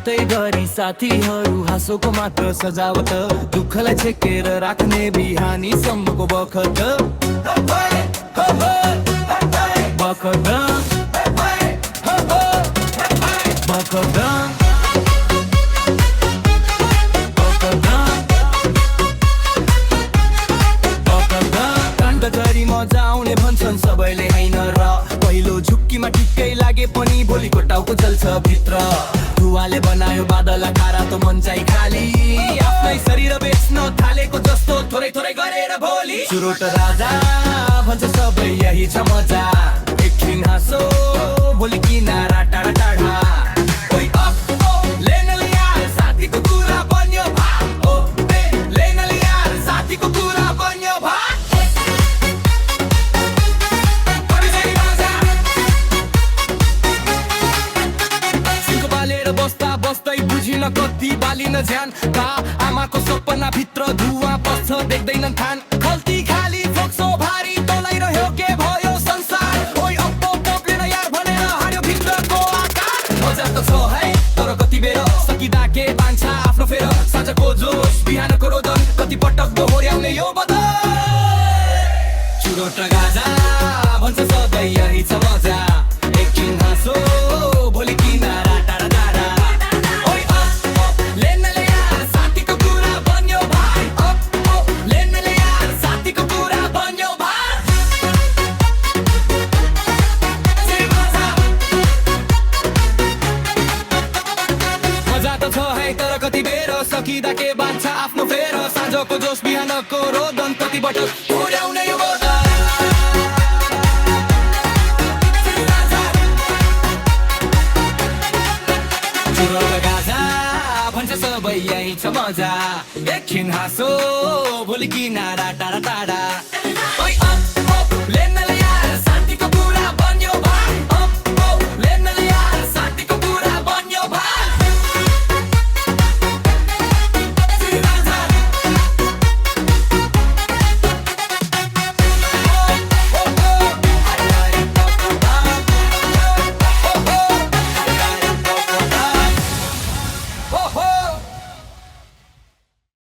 बातै गरी साथीहरू हाँसोको मात्र सजावट दुःखलाई छेकेर राख्ने बिहानीसम्मको बखत बखत बखत गरी मजा आउने भन्छन् सबैले हैन र पहिलो झुक्कीमा ठिक्कै लागे पनि भोलिको टाउको जल्छ भित्र धुवाले बनायो बादल खारा त मन चाहिँ खाली आफ्नै शरीर बेच्न थालेको जस्तो थोरै थोरै गरेर भोलि चुरोट राजा भन्छ सबै यही छ मजा एकछिन हाँसो भोलि किनारा टाढा टाढा साथीको कुरा बन्यो साथीको कुरा बन्यो बस्दै बुझिन कति बालिन झ्यान बा आमाको सपना भित्र धुवा बस्छ देख्दैनन् थान खल्ती खाली फोक्सो भारी तोलाइरह्यो के भयो संसार ओइ अप्पो पक्रेन यार भनेर हार्यो भित्रको आकार मजा त छ है तर कति बेर सकिदा के बान्छ आफ्नो फेर साँझको जोस बिहानको रोदन कति पटक दोहोर्याउने यो बदल चुरोट गाजा भन्छ सधैँ यही छ मजा एकछिन हाँसो भोलि किनारा टाढा टाढा तर कति बेर सकिदा के बान्छ आफ्नो फेर साँझको जोस बिहानको रोदन कति पटक पुर्याउने यो गाजा भन्छ सबै यही छ मजा एकछिन हाँसो भोलि किनारा टाढा टाढा